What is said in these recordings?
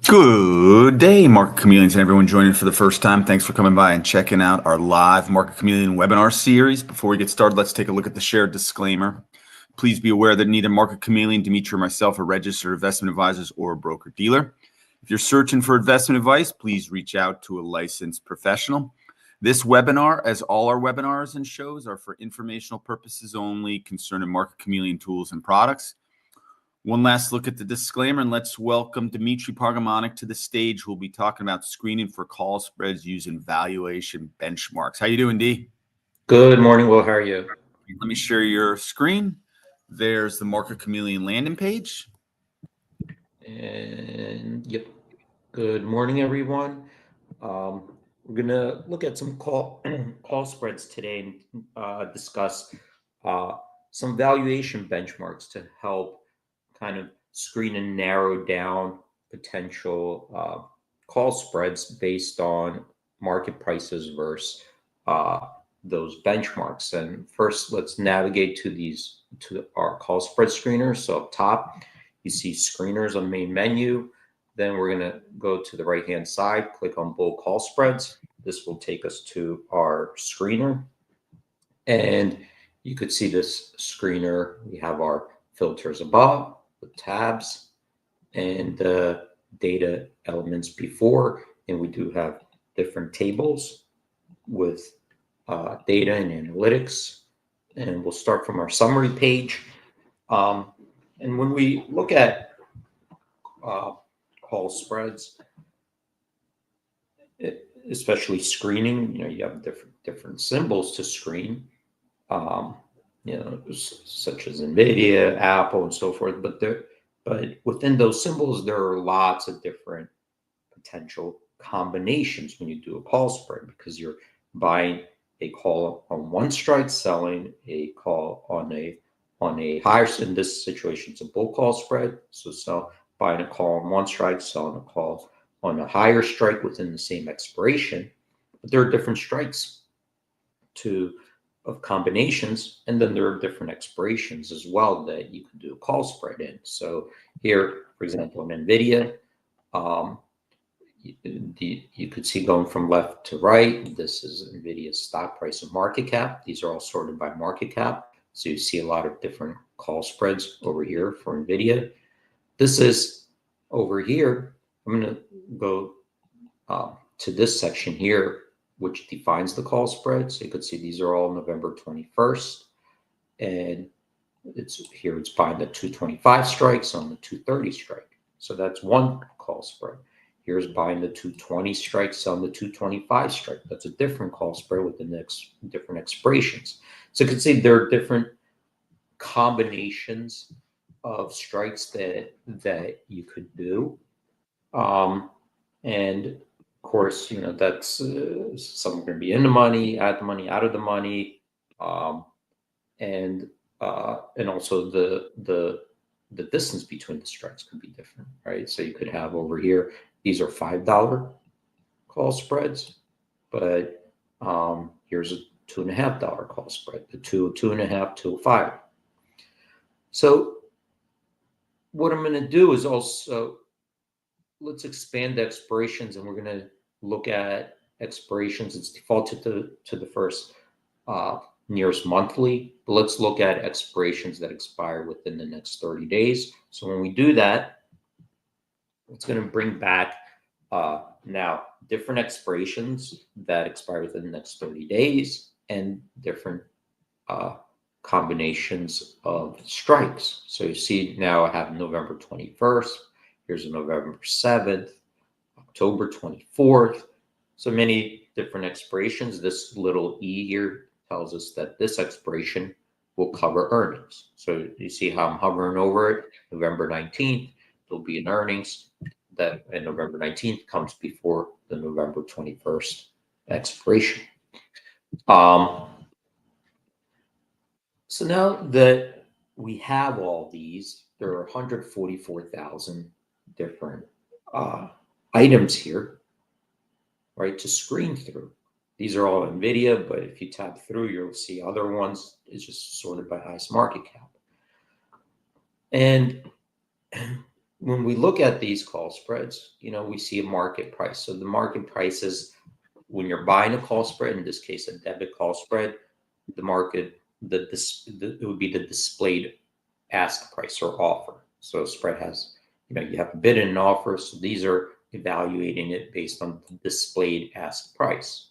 Good day, Market Chameleons, and everyone joining for the first time. Thanks for coming by and checking out our live Market Chameleon webinar series. Before we get started, let's take a look at the shared disclaimer. Please be aware that neither Market Chameleon, Dimitri, or myself are registered investment advisors or a broker-dealer. If you're searching for investment advice, please reach out to a licensed professional. This webinar, as all our webinars and shows, are for informational purposes only concerning Market Chameleon tools and products. One last look at the disclaimer, and let's welcome Dimitri Pargamonic to the stage. We'll be talking about screening for call spreads using valuation benchmarks. How you doing, D? Good morning, Will. How are you? Let me share your screen. There's the Market Chameleon landing page. And yep. Good morning, everyone. We're going to look at some call spreads today and discuss some valuation benchmarks to help kind of screen and narrow down potential call spreads based on market prices versus those benchmarks. And first, let's navigate to our call spread screener. So up top, you see screeners on the main menu. Then we're going to go to the right-hand side, click on Bull Call Spreads. This will take us to our screener. And you could see this screener. We have our filters above, the tabs, and the data elements before. And we do have different tables with data and analytics. And we'll start from our summary page. And when we look at call spreads, especially screening, you have different symbols to screen, such as NVIDIA, Apple, and so forth. But within those symbols, there are lots of different potential combinations when you do a call spread, because you're buying a call on one strike, selling a call on a higher. In this situation, it's a bull call spread. So buying a call on one strike, selling a call on a higher strike within the same expiration. But there are different strikes of combinations, and then there are different expirations as well that you can do a call spread in. So here, for example, in NVIDIA, you could see going from left to right. This is NVIDIA's stock price and market cap. These are all sorted by market cap. So you see a lot of different call spreads over here for NVIDIA. This is over here. I'm going to go to this section here, which defines the call spread. So you could see these are all November 21st. And it's buying the 225 strikes on the 230 strike. So that's one call spread. Here's buying the 220 strikes on the 225 strike. That's a different call spread with the different expirations. So you can see there are different combinations of strikes that you could do. And of course, that's some are going to be in the money, at the money, out of the money. And also the distance between the strikes could be different, right? So you could have over here, these are $5 call spreads, but here's a $2.50 call spread, the $2.50 to $5. So what I'm going to do is also, let's expand the expirations, and we're going to look at expirations. It's defaulted to the first nearest monthly, but let's look at expirations that expire within the next 30 days. So when we do that, it's going to bring back now different expirations that expire within the next 30 days and different combinations of strikes. So you see now I have November 21st. Here's a November 7th, October 24th. So many different expirations. This little E here tells us that this expiration will cover earnings. So you see how I'm hovering over it. November 19th, there'll be an earnings that in November 19th comes before the November 21st expiration. So now that we have all these, there are 144,000 different items here, right, to screen through. These are all NVIDIA, but if you tab through, you'll see other ones. It's just sorted by highest market cap. And when we look at these call spreads, we see a market price. So the market price is when you're buying a call spread, in this case, a debit call spread, the market, it would be the displayed ask price or offer. So a spread has, you have a bid and an offer. So these are evaluating it based on the displayed ask price.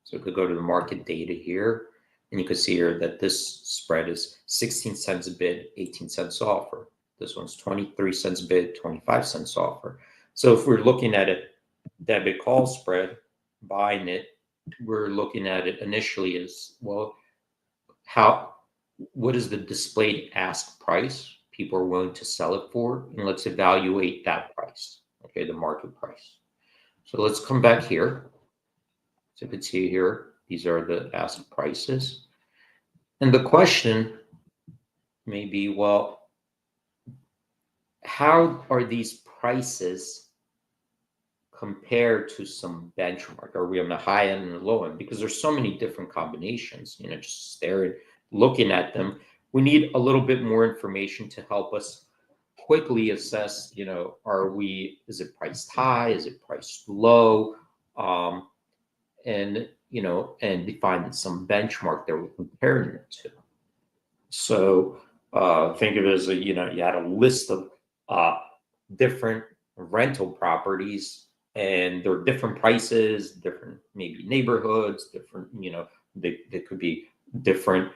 So we could go to the market data here, and you can see here that this spread is 16 cents a bid, 18 cents offer. This one's 23 cents a bid, 25 cents offer. So if we're looking at a debit call spread, buying it, we're looking at it initially as, well, what is the displayed ask price people are willing to sell it for? And let's evaluate that price, okay, the market price. So let's come back here. So you can see here, these are the ask prices. And the question may be, well, how are these prices compared to some benchmark? Are we on the high end and the low end? Because there's so many different combinations, just staring, looking at them. We need a little bit more information to help us quickly assess, is it priced high? Is it priced low? And define some benchmark that we're comparing it to. So think of it as you had a list of different rental properties, and there are different prices, different maybe neighborhoods, different, they could be different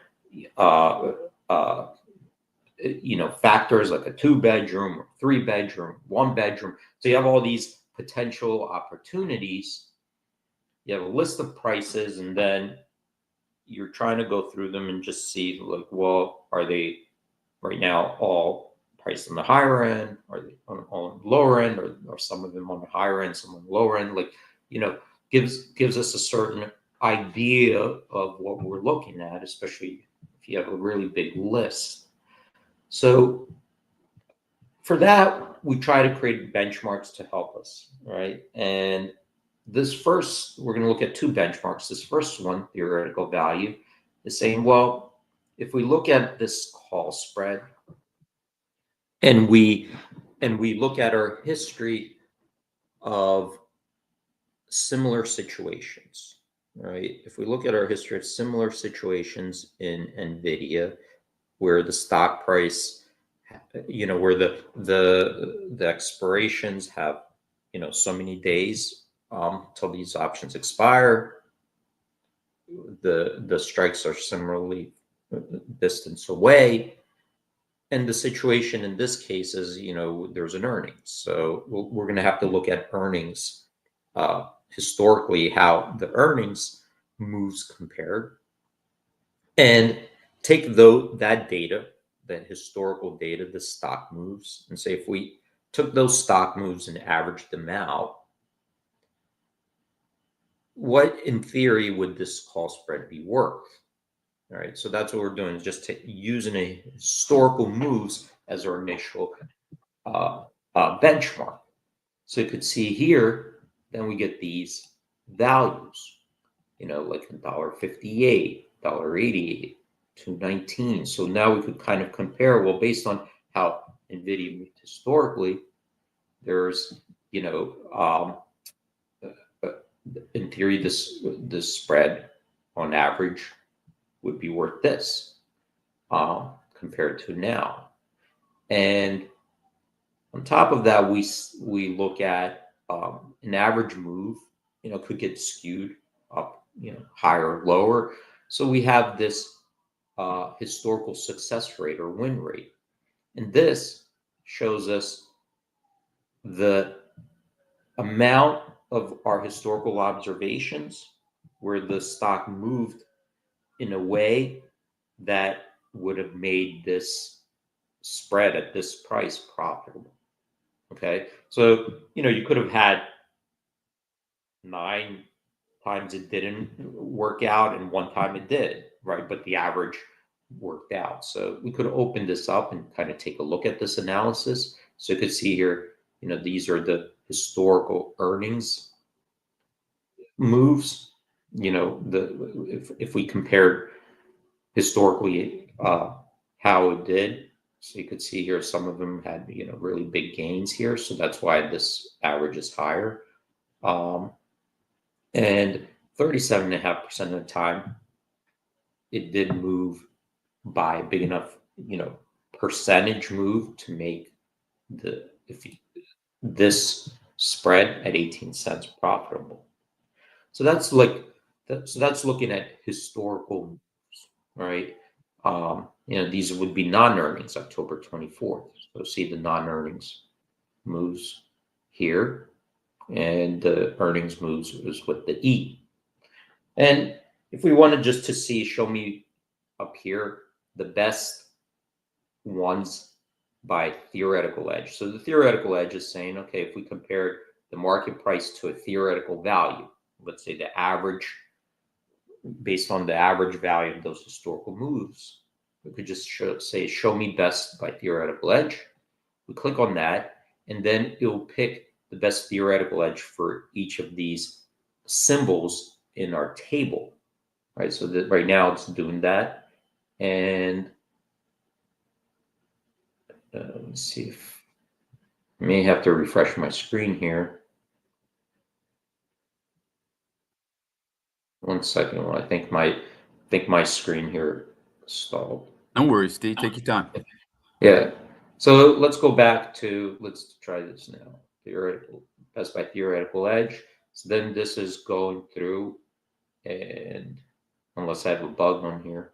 factors, like a 2-bedroom or 3-bedroom, 1-bedroom. So you have all these potential opportunities. You have a list of prices, and then you're trying to go through them and just see, like, well, are they right now all priced on the higher end? Are they on the lower end? Or some of them on the higher end, some on the lower end? Like, gives us a certain idea of what we're looking at, especially if you have a really big list. So for that, we try to create benchmarks to help us, right? And we're going to look at 2 benchmarks. This first one, theoretical value, is saying, well, if we look at this call spread and we look at our history of similar situations, right? If we look at our history of similar situations in NVIDIA, where the stock price, where the expirations have, so many days till these options expire, the strikes are similarly distance away, and the situation in this case is, there's an earnings. So we're going to have to look at earnings historically, how the earnings moves compared, and take that data, that historical data, the stock moves, and say if we took those stock moves and averaged them out, what in theory would this call spread be worth? All right, so that's what we're doing, is just using a historical moves as our initial benchmark. So you could see here, then we get these values, like $1.58, $1.88, $2.19. So now we could kind of compare, well, based on how NVIDIA moved historically, there's, in theory, this spread on average would be worth this compared to now. And on top of that, we look at an average move, could get skewed up, higher or lower. So we have this historical success rate or win rate. And this shows us the amount of our historical observations where the stock moved in a way that would have made this spread at this price profitable. Okay, so you could have had 9 times it didn't work out and 1 time it did, right? But the average worked out. So we could open this up and kind of take a look at this analysis. So you could see here, these are the historical earnings moves. If we compared historically how it did, So you could see here, some of them had, really big gains here. So that's why this average is higher. And 37.5% of the time, it did move by a big enough, percentage move to make this spread at 18 cents profitable. So that's so that's looking at historical moves, right? These would be non-earnings, October 24th. So see the non-earnings moves here, and the earnings moves is with the E. And if we wanted just to see, show me up here the best ones by theoretical edge. So the theoretical edge is saying, okay, if we compare the market price to a theoretical value, let's say the average, based on the average value of those historical moves, we could just say, show me best by theoretical edge. We click on that, and then it will pick the best theoretical edge for each of these symbols in our table, right? So that right now it's doing that. And let me see if I may have to refresh my screen here. One second. Well, I think my screen here stalled. No worries, Steve. Take your time. Yeah. So let's go back to, let's try this now. Theoretical, best by theoretical edge. So then this is going through, and unless I have a bug on here.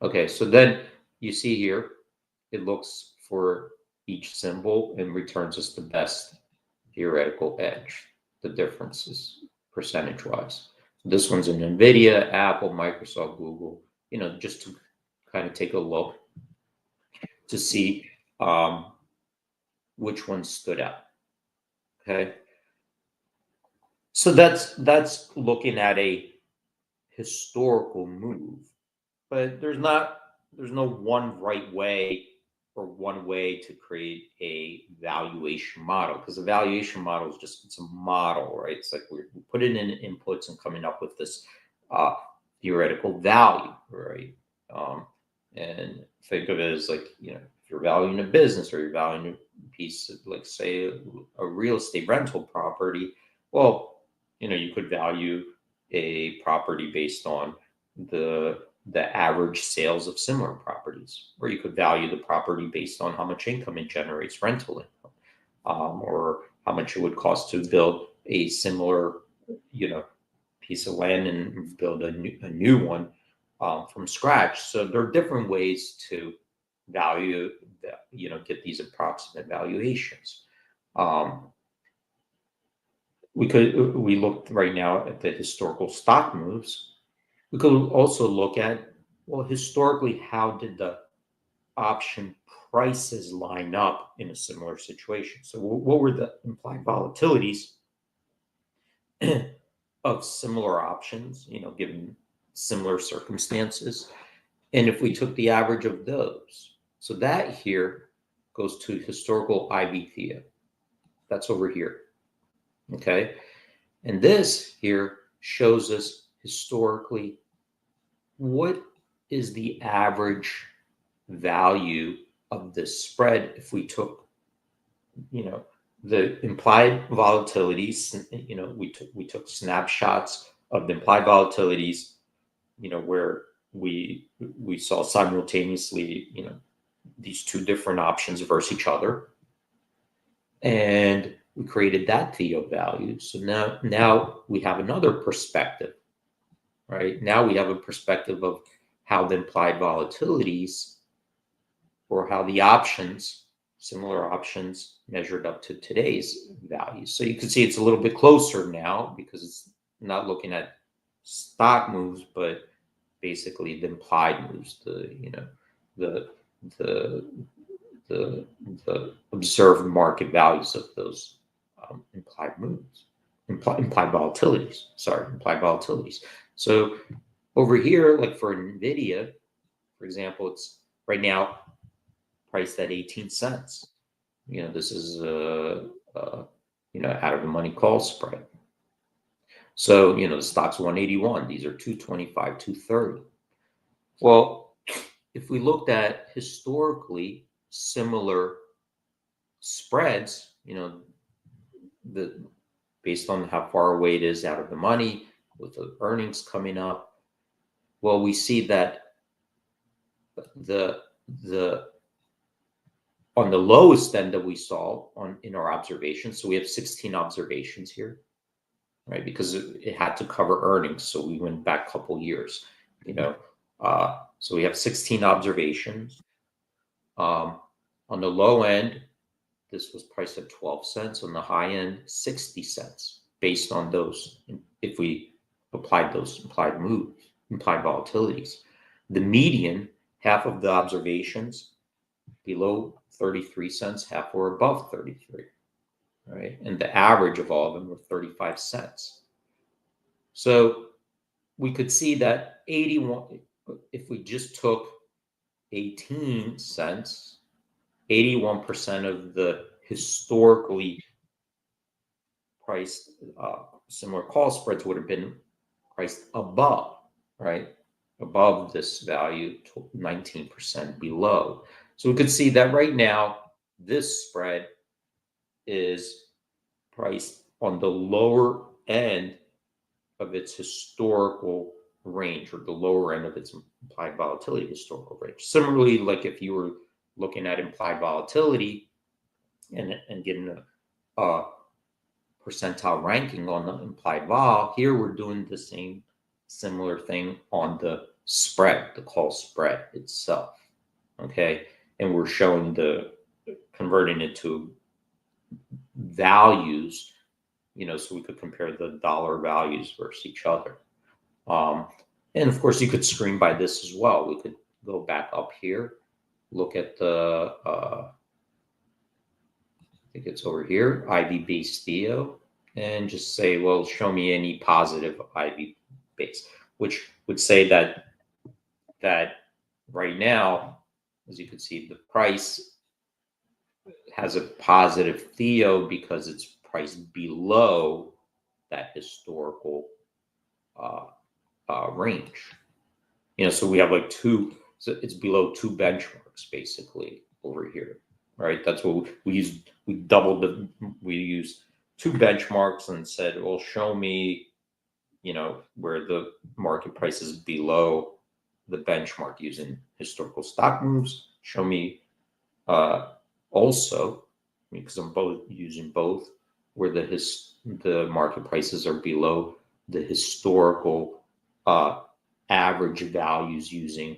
Okay, so then you see here, it looks for each symbol and returns us the best theoretical edge. The differences percentage-wise. This one's in NVIDIA, Apple, Microsoft, Google, just to kind of take a look to see which one stood out. Okay. So that's looking at a historical move, but there's no one right way or one way to create a valuation model, because the valuation model is just, it's a model, right? It's like we put in inputs and coming up with this theoretical value, right? And think of it as like, if you're valuing a business or you're valuing a piece of, like, say, a real estate rental property, well, you could value a property based on the average sales of similar properties, or you could value the property based on how much income it generates, rental income, or how much it would cost to build a similar, piece of land and build a new one from scratch. So there are different ways to value, get these approximate valuations. We looked right now at the historical stock moves. We could also look at, well, historically, how did the option prices line up in a similar situation? So what were the implied volatilities of similar options, given similar circumstances? And if we took the average of those, so that here goes to historical IV theta. That's over here. Okay. And this here shows us historically what is the average value of this spread if we took, the implied volatilities, we took snapshots of the implied volatilities, where we saw simultaneously, these two different options versus each other, and we created that theta value. So now we have another perspective, right? Now we have a perspective of how the implied volatilities, or how the options, similar options, measured up to today's values. So you can see it's a little bit closer now, because it's not looking at stock moves, but basically the implied moves, the observed market values of those implied moves, implied volatilities. Implied volatilities. So over here, like for NVIDIA, for example, it's right now priced at 18 cents. This is out of the money call spread. So, the stock's 181. These are 225, 230. Well, if we looked at historically similar spreads, based on how far away it is out of the money with the earnings coming up, well, we see that the on the lowest end that we saw in our observations, so we have 16 observations here, right? Because it had to cover earnings, so we went back a couple years, so we have 16 observations. On the low end, this was priced at 12 cents. On the high end, 60 cents, based on those. If we applied those implied volatilities, the median, half of the observations below 33 cents, half were above 33, right? And the average of all of them were 35 cents. So we could see that 81, if we just took 18 cents, 81% of the historically priced similar call spreads would have been priced above, right? Above this value, 19% below. So we could see that right now, this spread is priced on the lower end of its historical range, or the lower end of its implied volatility historical range. Similarly, like if you were looking at implied volatility and getting a percentile ranking on the implied vol, here we're doing the same similar thing on the spread, the call spread itself. Okay, and we're showing converting it to values, so we could compare the dollar values versus each other. And of course, you could screen by this as well. We could go back up here, look at the, I think it's over here, IV base Theo, and just say, well, show me any positive IV base, which would say that right now, as you can see, the price has a positive Theo because it's priced below that historical range. So we have like so it's below two benchmarks basically over here, right? That's what we used. We used two benchmarks and said, well, show me, where the market price is below the benchmark using historical stock moves. Show me also, because I'm using both, where the market prices are below the historical average values using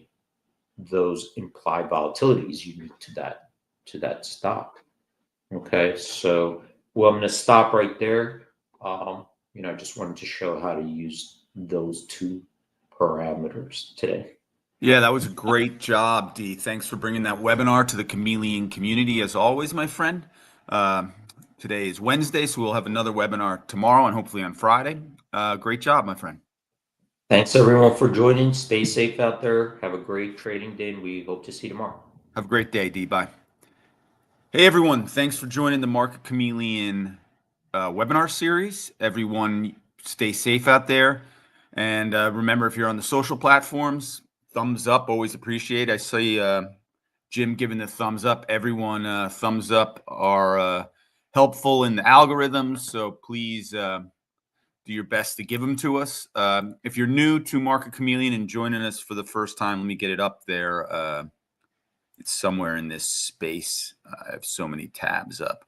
those implied volatilities unique to that stock. Okay, so I'm going to stop right there. I just wanted to show how to use those two parameters today. Yeah, that was a great job, Dee. Thanks for bringing that webinar to the Chameleon community, as always, my friend. Today is Wednesday, so we'll have another webinar tomorrow and hopefully on Friday. Great job, my friend. Thanks, everyone, for joining. Stay safe out there. Have a great trading day, and we hope to see you tomorrow. Have a great day, Dee. Bye. Hey, everyone. Thanks for joining the Market Chameleon webinar series. Everyone, stay safe out there. And remember, if you're on the social platforms, thumbs up, always appreciate. I see Jim giving the thumbs up. Everyone, thumbs up are helpful in the algorithms, so please do your best to give them to us. If you're new to Market Chameleon and joining us for the first time, let me get it up there. It's somewhere in this space. I have so many tabs up.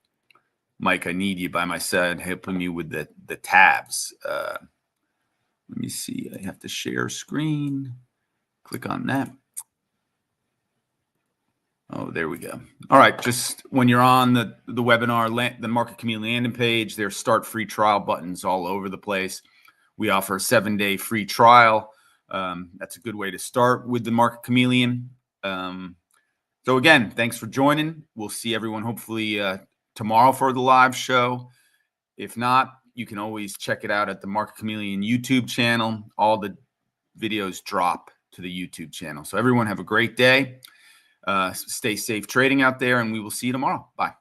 Mike, I need you by my side, helping me with the tabs. Let me see. I have to share screen. Click on that. Oh, there we go. All right. Just when you're on the webinar, the Market Chameleon landing page, there's start free trial buttons all over the place. We offer a 7-day free trial. That's a good way to start with the Market Chameleon. So again, thanks for joining. We'll see everyone hopefully tomorrow for the live show. If not, you can always check it out at the Market Chameleon YouTube channel. All the videos drop to the YouTube channel. So everyone have a great day. Stay safe trading out there, and we will see you tomorrow. Bye.